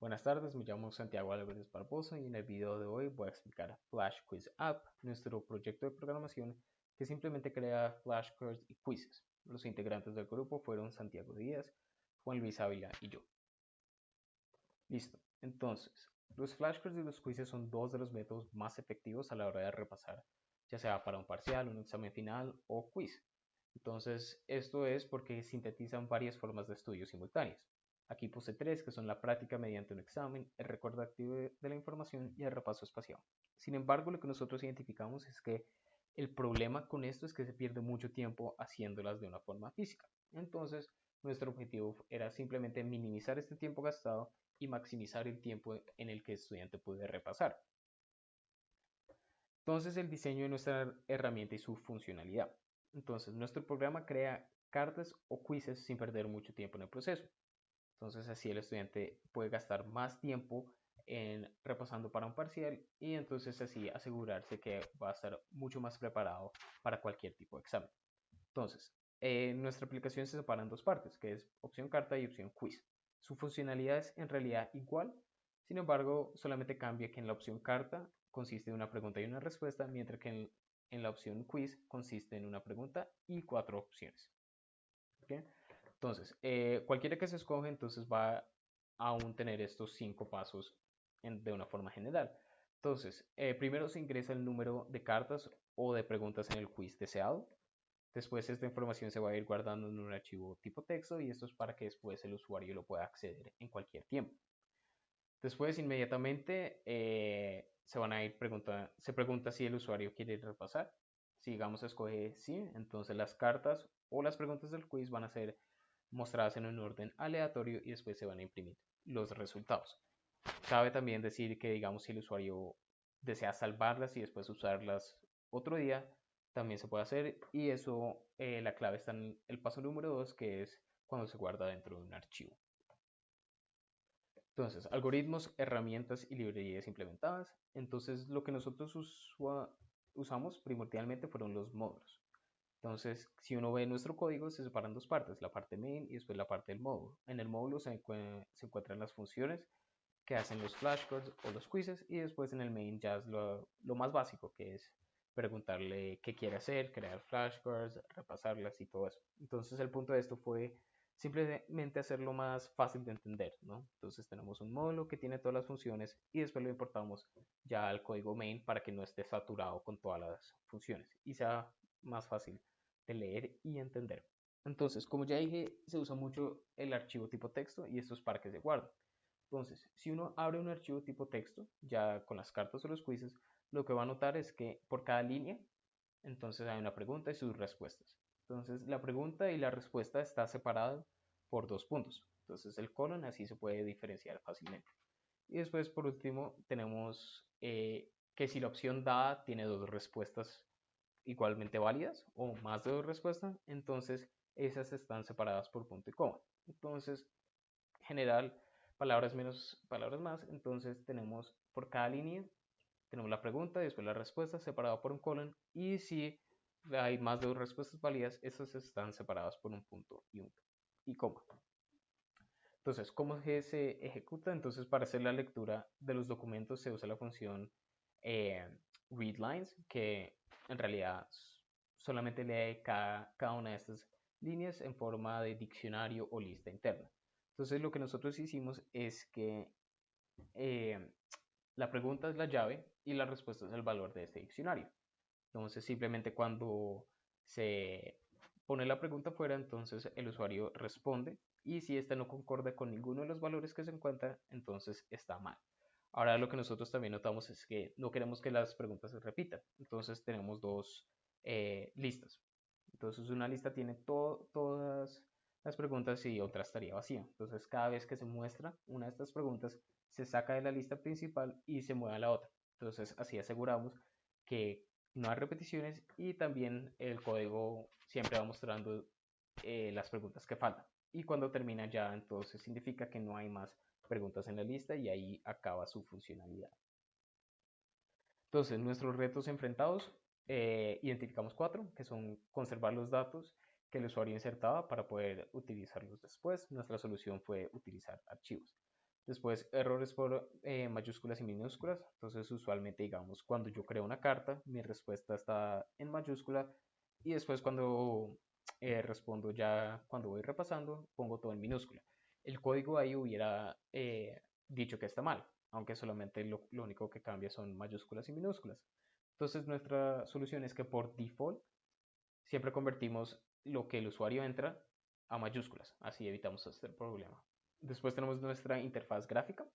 Buenas tardes, me llamo Santiago Álvarez Barbosa y en el video de hoy voy a explicar Flash Quiz App, nuestro proyecto de programación que simplemente crea flashcards y quizzes. Los integrantes del grupo fueron Santiago Díaz, Juan Luis Ávila y yo. Listo, entonces, los flashcards y los quizzes son dos de los métodos más efectivos a la hora de repasar, ya sea para un parcial, un examen final o quiz. Entonces, esto es porque sintetizan varias formas de estudio simultáneas. Aquí puse tres, que son la práctica mediante un examen, el recuerdo activo de la información y el repaso espacial. Sin embargo, lo que nosotros identificamos es que el problema con esto es que se pierde mucho tiempo haciéndolas de una forma física. Entonces, nuestro objetivo era simplemente minimizar este tiempo gastado y maximizar el tiempo en el que el estudiante puede repasar. Entonces, el diseño de nuestra herramienta y su funcionalidad. Entonces, nuestro programa crea cartas o quizzes sin perder mucho tiempo en el proceso. Entonces, así el estudiante puede gastar más tiempo en repasando para un parcial y entonces así asegurarse que va a estar mucho más preparado para cualquier tipo de examen. Entonces, nuestra aplicación se separa en dos partes, que es opción carta y opción quiz. Su funcionalidad es en realidad igual, sin embargo, solamente cambia que en la opción carta consiste en una pregunta y una respuesta, mientras que en la opción quiz consiste en una pregunta y cuatro opciones. ¿Okay? Entonces, cualquiera que se escoge, entonces va a aún tener estos cinco pasos de una forma general. Entonces, primero se ingresa el número de cartas o de preguntas en el quiz deseado. Después esta información se va a ir guardando en un archivo tipo texto y esto es para que después el usuario lo pueda acceder en cualquier tiempo. Después inmediatamente se pregunta si el usuario quiere repasar. Si digamos escoge sí, entonces las cartas o las preguntas del quiz van a ser mostradas en un orden aleatorio y después se van a imprimir los resultados. Cabe también decir que digamos si el usuario desea salvarlas y después usarlas otro día, también se puede hacer y eso, la clave está en el paso número 2 que es cuando se guarda dentro de un archivo. Entonces, algoritmos, herramientas y librerías implementadas. Entonces, lo que nosotros usamos primordialmente fueron los módulos. Entonces, si uno ve nuestro código, se separan dos partes, la parte main y después la parte del módulo. En el módulo se encuentran las funciones que hacen los flashcards o los quizzes y después en el main ya es lo más básico, que es preguntarle qué quiere hacer, crear flashcards, repasarlas y todo eso. Entonces el punto de esto fue simplemente hacerlo más fácil de entender, ¿no? Entonces tenemos un módulo que tiene todas las funciones y después lo importamos ya al código main para que no esté saturado con todas las funciones y sea más fácil de leer y entender. Entonces, como ya dije, se usa mucho el archivo tipo texto y esto es para que se guarde. Entonces, si uno abre un archivo tipo texto, ya con las cartas o los quizzes, lo que va a notar es que por cada línea, entonces hay una pregunta y sus respuestas. Entonces, la pregunta y la respuesta está separada por dos puntos. Entonces, el colon así se puede diferenciar fácilmente. Y después, por último, tenemos que si la opción dada tiene dos respuestas igualmente válidas o más de dos respuestas, entonces esas están separadas por punto y coma. Entonces, general, palabras menos, palabras más. Entonces tenemos por cada línea, tenemos la pregunta y después la respuesta separada por un colon. Y si hay más de dos respuestas válidas, esas están separadas por un punto y coma. Entonces, ¿cómo se ejecuta? Entonces, para hacer la lectura de los documentos se usa la función eh, readLines, que en realidad solamente lee cada una de estas líneas en forma de diccionario o lista interna. Entonces, lo que nosotros hicimos es que eh, la pregunta es la llave y la respuesta es el valor de este diccionario. Entonces, simplemente cuando se pone la pregunta fuera, entonces el usuario responde y si esta no concorda con ninguno de los valores que se encuentran, entonces está mal. Ahora lo que nosotros también notamos es que no queremos que las preguntas se repitan, entonces tenemos dos listas. Entonces una lista tiene todas las preguntas y otra estaría vacía. Entonces cada vez que se muestra una de estas preguntas, se saca de la lista principal y se mueve a la otra. Entonces así aseguramos que no hay repeticiones y también el código siempre va mostrando las preguntas que faltan. Y cuando termina ya, entonces significa que no hay más preguntas en la lista y ahí acaba su funcionalidad. Entonces, nuestros retos enfrentados, identificamos cuatro, que son conservar los datos que el usuario insertaba para poder utilizarlos después. Nuestra solución fue utilizar archivos. Después errores por mayúsculas y minúsculas. Entonces usualmente digamos cuando yo creo una carta mi respuesta está en mayúscula y después cuando respondo ya cuando voy repasando pongo todo en minúscula. El código ahí hubiera dicho que está mal, aunque solamente lo único que cambia son mayúsculas y minúsculas. Entonces nuestra solución es que por default siempre convertimos lo que el usuario entra a mayúsculas, así evitamos este problema. Después tenemos nuestra interfaz gráfica.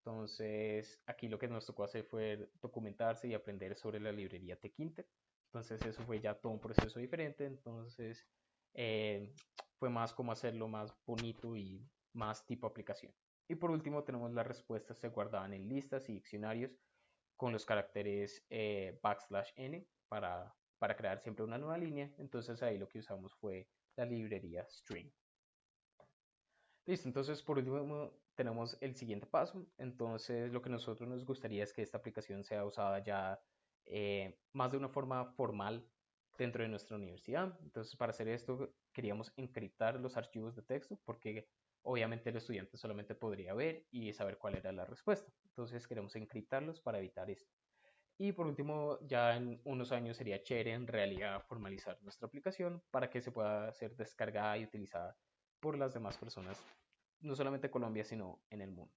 Entonces, aquí lo que nos tocó hacer fue documentarse y aprender sobre la librería Tkinter. Entonces, eso fue ya todo un proceso diferente. Entonces, fue más como hacerlo más bonito y más tipo aplicación. Y por último, tenemos las respuestas se guardaban en listas y diccionarios con los caracteres \n para crear siempre una nueva línea. Entonces, ahí lo que usamos fue la librería string. Listo, entonces por último tenemos el siguiente paso. Entonces lo que nosotros nos gustaría es que esta aplicación sea usada ya más de una forma formal dentro de nuestra universidad. Entonces para hacer esto queríamos encriptar los archivos de texto porque obviamente el estudiante solamente podría ver y saber cuál era la respuesta. Entonces queremos encriptarlos para evitar esto. Y por último, ya en unos años sería chévere en realidad formalizar nuestra aplicación para que se pueda ser descargada y utilizada por las demás personas, no solamente en Colombia, sino en el mundo.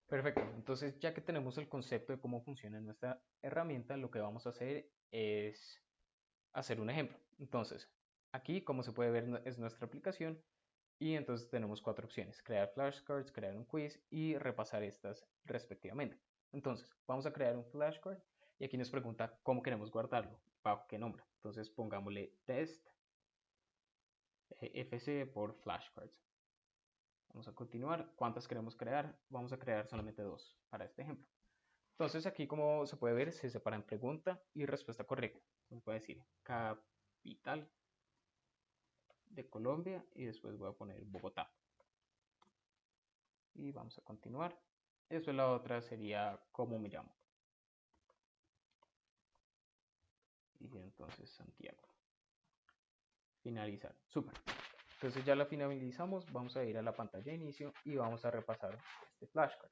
Perfecto, entonces ya que tenemos el concepto de cómo funciona nuestra herramienta, lo que vamos a hacer es hacer un ejemplo. Entonces, aquí como se puede ver es nuestra aplicación y entonces tenemos cuatro opciones: crear flashcards, crear un quiz y repasar estas respectivamente. Entonces, vamos a crear un flashcard y aquí nos pregunta cómo queremos guardarlo, bajo qué nombre. Entonces, pongámosle test fc por flashcards. Vamos a continuar. ¿Cuántas queremos crear? Vamos a crear solamente dos para este ejemplo. Entonces, aquí como se puede ver, se separa en pregunta y respuesta correcta. Entonces, voy a decir capital de Colombia y después voy a poner Bogotá. Y vamos a continuar. Eso la otra sería cómo me llamo. Y entonces Santiago. Finalizar. Súper. Entonces ya la finalizamos. Vamos a ir a la pantalla de inicio y vamos a repasar este flashcard.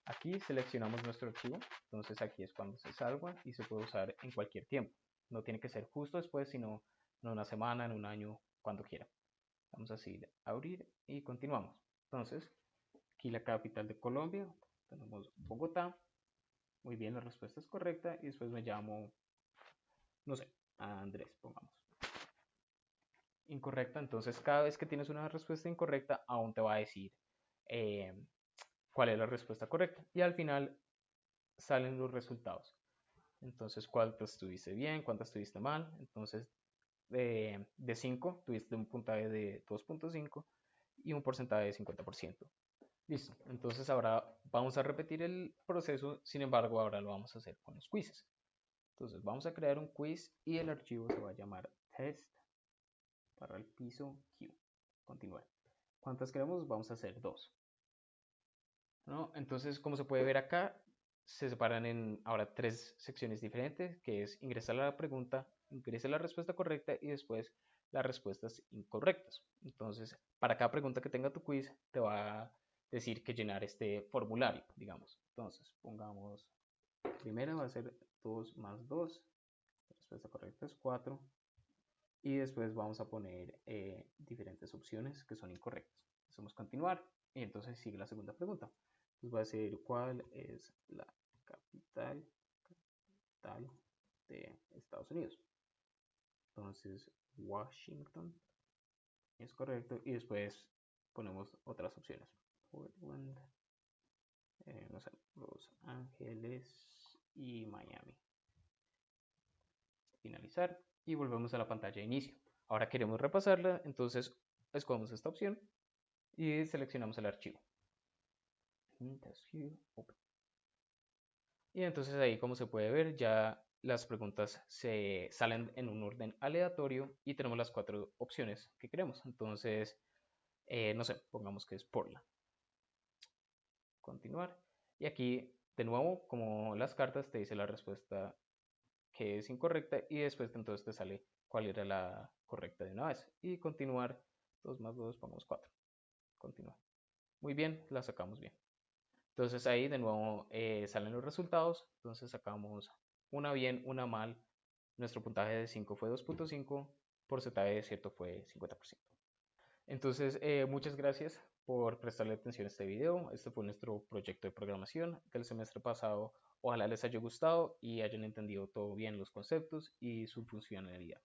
Aquí seleccionamos nuestro archivo. Entonces aquí es cuando se salva y se puede usar en cualquier tiempo. No tiene que ser justo después, sino en una semana, en un año, cuando quiera. Vamos a seguir a abrir y continuamos. Entonces, aquí la capital de Colombia. Tenemos Bogotá. Muy bien, la respuesta es correcta. Y después me llamo, no sé, Andrés, pongamos. Incorrecta. Entonces, cada vez que tienes una respuesta incorrecta, aún te va a decir eh, cuál es la respuesta correcta. Y al final salen los resultados. Entonces, cuántas tuviste bien, cuántas tuviste mal. Entonces, de 5 tuviste un puntaje de 2.5 y un porcentaje de 50%. Listo. Entonces, ahora vamos a repetir el proceso. Sin embargo, ahora lo vamos a hacer con los quizzes. Entonces, vamos a crear un quiz y el archivo se va a llamar test para el piso Q. Continuar. ¿Cuántas queremos? Vamos a hacer 2. ¿No? Entonces, como se puede ver acá, se separan en ahora tres secciones diferentes, que es ingresar a la pregunta, ingresa la respuesta correcta y después las respuestas incorrectas. Entonces, para cada pregunta que tenga tu quiz, te va a decir que llenar este formulario, digamos. Entonces, pongamos, primero va a ser 2 más 2, la respuesta correcta es 4, y después vamos a poner diferentes opciones que son incorrectas. Hacemos continuar y entonces sigue la segunda pregunta. Entonces va a ser cuál es la capital de Estados Unidos. Entonces Washington es correcto y después ponemos otras opciones. Portland, no sé, Los Ángeles y Miami. Finalizar y volvemos a la pantalla de inicio. Ahora queremos repasarla, entonces escogemos esta opción y seleccionamos el archivo. Y entonces ahí, como se puede ver, ya las preguntas se salen en un orden aleatorio y tenemos las cuatro opciones que queremos. Entonces, no sé, pongamos que es Portland. Continuar. Y aquí, de nuevo, como las cartas, te dice la respuesta que es incorrecta y después entonces te sale cuál era la correcta de una vez. Y continuar, 2 más 2, pongamos 4. Continuar. muy bien, la sacamos bien. Entonces ahí de nuevo salen los resultados. Entonces sacamos una bien, una mal. Nuestro puntaje de 5 fue 2.5, porcentaje de cierto fue 50%. Entonces, muchas gracias por prestarle atención a este video. Este fue nuestro proyecto de programación del semestre pasado. Ojalá les haya gustado y hayan entendido todo bien los conceptos y su funcionalidad.